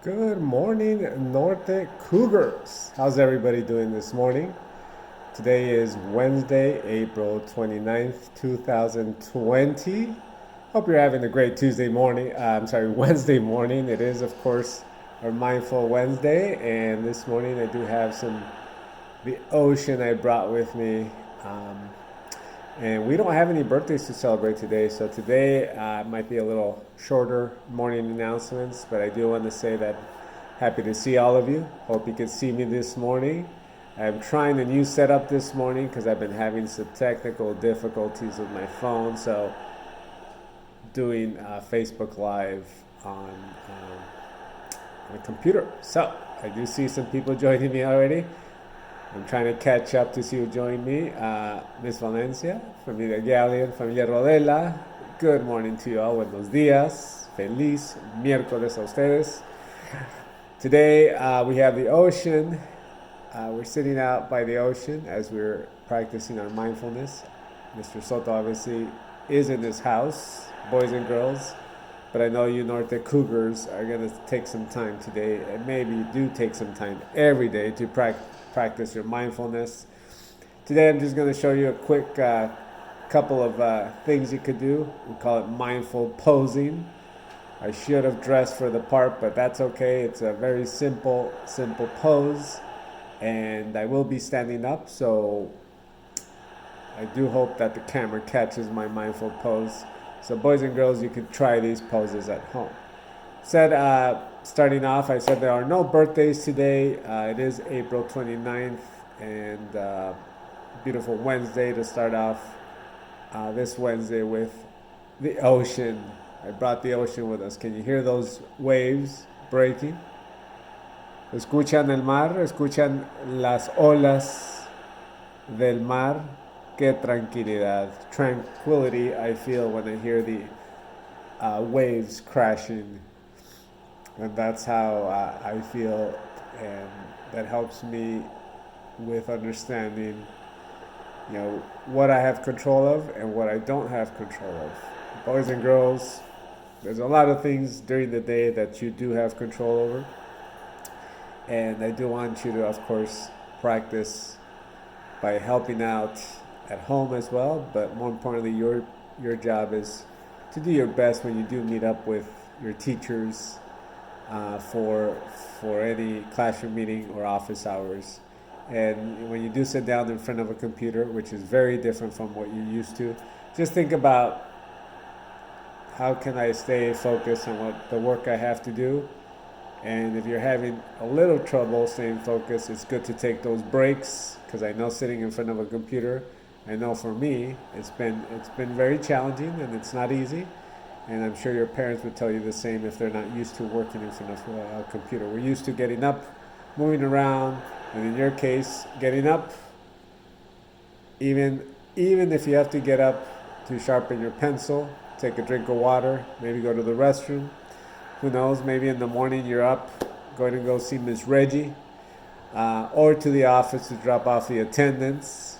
Good morning, Norte Cougars. How's everybody doing this morning? Today is Wednesday, April 29th, 2020. Hope you're having a great Tuesday morning. Wednesday morning. It is, of course, our Mindful Wednesday, and this morning I do have the ocean I brought with me. And we don't have any birthdays to celebrate today, so today might be a little shorter morning announcements, but I do want to say that happy to see all of you. Hope you can see me this morning. I'm trying a new setup this morning because I've been having some technical difficulties with my phone, so doing Facebook Live on the computer. So I do see some people joining me already. I'm trying to catch up to see who joined me. Miss Valencia, Familia Gallion, Familia Rodela. Good morning to you all. Buenos días. Feliz miércoles a ustedes. Today we have the ocean. We're sitting out by the ocean as we're practicing our mindfulness. Mr. Soto obviously is in his house, boys and girls. But I know you Norte Cougars are going to take some time today, and maybe do take some time every day to practice your mindfulness. Today I'm just going to show you a quick couple of things you could do. We call it mindful posing. I should have dressed for the part, but that's okay. It's a very simple pose, and I will be standing up, so I do hope that the camera catches my mindful pose. So boys and girls, you can try these poses at home. Starting off, I said there are no birthdays today. It is April 29th, and beautiful Wednesday to start off this Wednesday with the ocean. I brought the ocean with us. Can you hear those waves breaking? ¿Escuchan el mar? ¿Escuchan las olas del mar? Qué tranquilidad. Tranquility I feel when I hear the waves crashing. And that's how I feel, and that helps me with understanding, what I have control of and what I don't have control of. Boys and girls, there's a lot of things during the day that you do have control over, and I do want you to, of course, practice by helping out at home as well. But more importantly, your job is to do your best when you do meet up with your teachers for any classroom meeting or office hours. And when you do sit down in front of a computer, which is very different from what you're used to, just think about how can I stay focused on what the work I have to do. And if you're having a little trouble staying focused, it's good to take those breaks, because I know sitting in front of a computer, I know for me, it's been very challenging, and it's not easy. And I'm sure your parents would tell you the same if they're not used to working in front of a computer. We're used to getting up, moving around, and in your case, getting up, even if you have to get up to sharpen your pencil, take a drink of water, maybe go to the restroom. Who knows, maybe in the morning you're up, going to go see Miss Reggie, or to the office to drop off the attendance.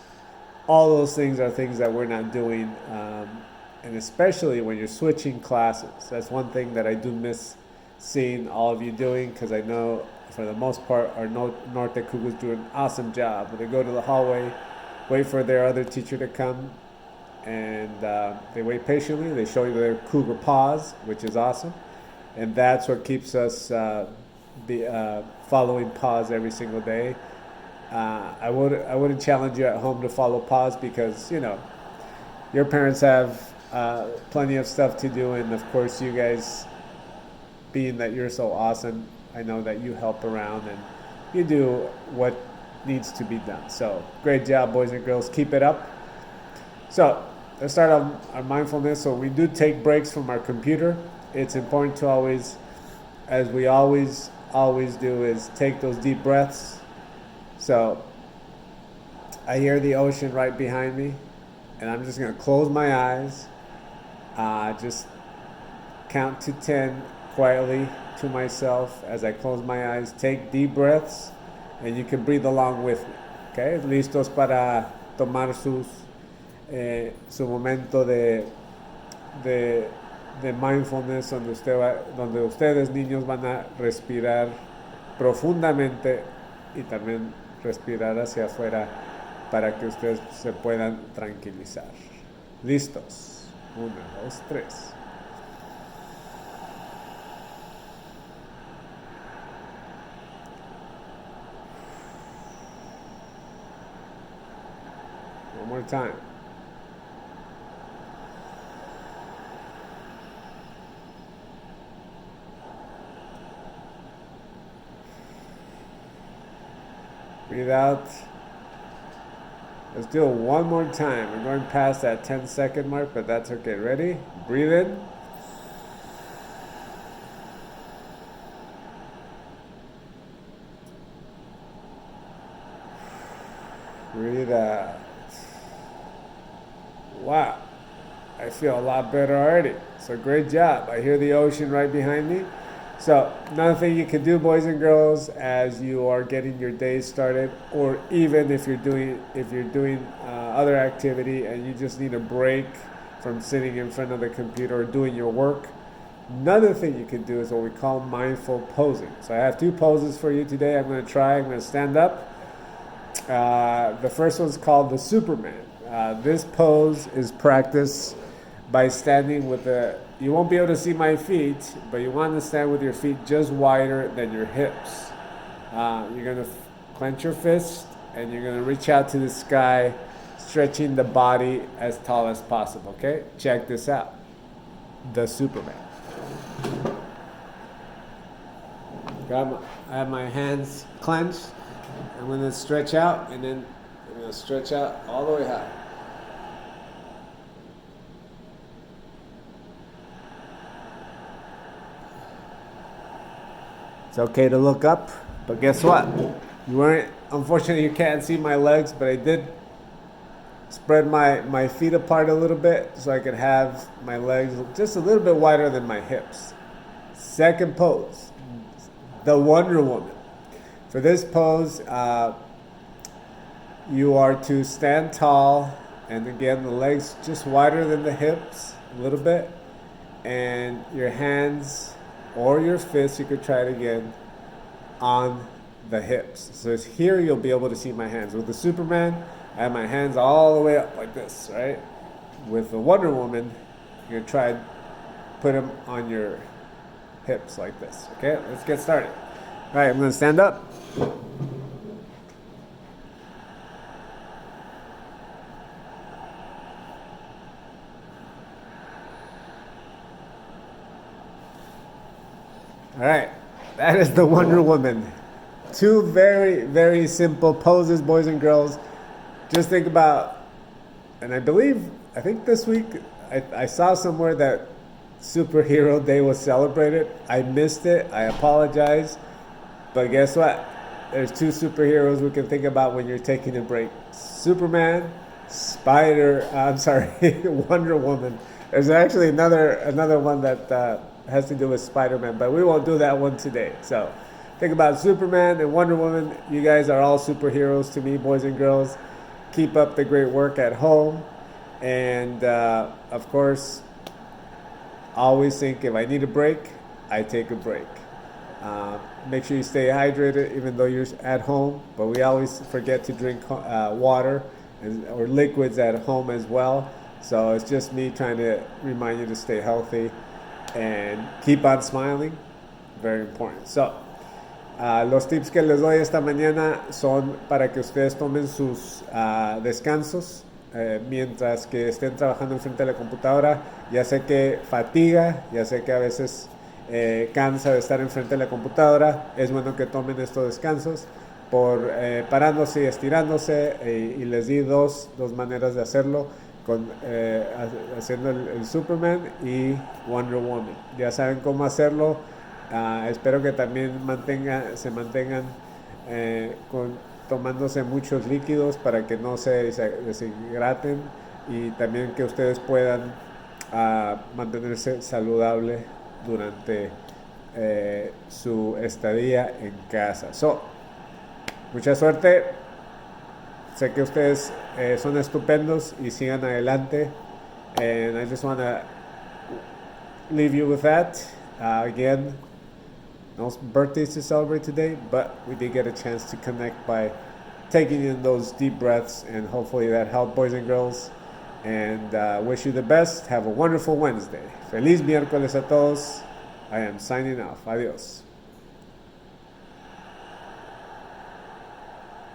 All those things are things that we're not doing, and especially when you're switching classes. That's one thing that I do miss seeing all of you doing, because I know for the most part our Norte Cougars do an awesome job. They go to the hallway, wait for their other teacher to come, and they wait patiently. They show you their Cougar pause, which is awesome, and that's what keeps us following pause every single day. I wouldn't challenge you at home to follow pause, because your parents have plenty of stuff to do, and of course you guys, being that you're so awesome, I know that you help around and you do what needs to be done. So great job, boys and girls, keep it up. So let's start our mindfulness. So we do take breaks from our computer. It's important to always, as we always do, is take those deep breaths. So I hear the ocean right behind me, and I'm just going to close my eyes, just count to 10 quietly to myself as I close my eyes. Take deep breaths, and you can breathe along with me. Okay, listos para tomar su momento de de mindfulness donde ustedes niños van a respirar profundamente y también respirar hacia afuera para que ustedes se puedan tranquilizar. ¿Listos? 1, 2, 3. One more time. Breathe out. Let's do it one more time. We're going past that 10-second mark, but that's okay. Ready? Breathe in. Breathe out. Wow. I feel a lot better already. So great job. I hear the ocean right behind me. So another thing you can do, boys and girls, as you are getting your day started, or even if you're doing other activity and you just need a break from sitting in front of the computer or doing your work, another thing you can do is what we call mindful posing. So I have 2 poses for you today. I'm going to stand up. The first one's called the Superman. This pose is practiced by standing with you won't be able to see my feet, but you want to stand with your feet just wider than your hips. You're going to clench your fist and you're going to reach out to the sky, stretching the body as tall as possible, okay? Check this out. The Superman. I have my hands clenched. I'm going to stretch out and then I'm going to stretch out all the way high. It's okay to look up, but guess what? Unfortunately, you can't see my legs, but I did spread my feet apart a little bit so I could have my legs just a little bit wider than my hips. Second pose, the Wonder Woman. For this pose, you are to stand tall, and again, the legs just wider than the hips a little bit, and your hands or your fists, you could try it again, on the hips. So it's here you'll be able to see my hands. With the Superman, I have my hands all the way up like this, right? With the Wonder Woman, you're gonna try put them on your hips like this. Okay, let's get started. All right, I'm gonna stand up. All right, that is the Wonder Woman. 2 very, very simple poses, boys and girls. Just think about, and I think this week, I saw somewhere that Superhero Day was celebrated. I missed it, I apologize. But guess what? There's 2 superheroes we can think about when you're taking a break. Superman, Wonder Woman. There's actually another one that has to do with Spider-Man, but we won't do that one today. So think about Superman and Wonder Woman. You guys are all superheroes to me, boys and girls. Keep up the great work at home. And of course, always think if I need a break, I take a break. Make sure you stay hydrated even though you're at home, but we always forget to drink water or liquids at home as well. So it's just me trying to remind you to stay healthy and keep on smiling. Very important. So, los tips que les doy esta mañana son para que ustedes tomen sus descansos mientras que estén trabajando enfrente de la computadora. Ya sé que fatiga, ya sé que a veces cansa de estar enfrente de la computadora. Es bueno que tomen estos descansos por parándose y estirándose, y les di dos maneras de hacerlo, haciendo el Superman y Wonder Woman. Ya saben cómo hacerlo. Espero que también se mantengan tomándose muchos líquidos para que no se deshidraten, y también que ustedes puedan mantenerse saludable durante su estadía en casa. Mucha suerte. Sé que ustedes son estupendos y sigan adelante. And I just want to leave you with that. Again, no birthdays to celebrate today, but we did get a chance to connect by taking in those deep breaths, and hopefully that helped, boys and girls. And wish you the best. Have a wonderful Wednesday. Feliz miércoles a todos. I am signing off. Adios.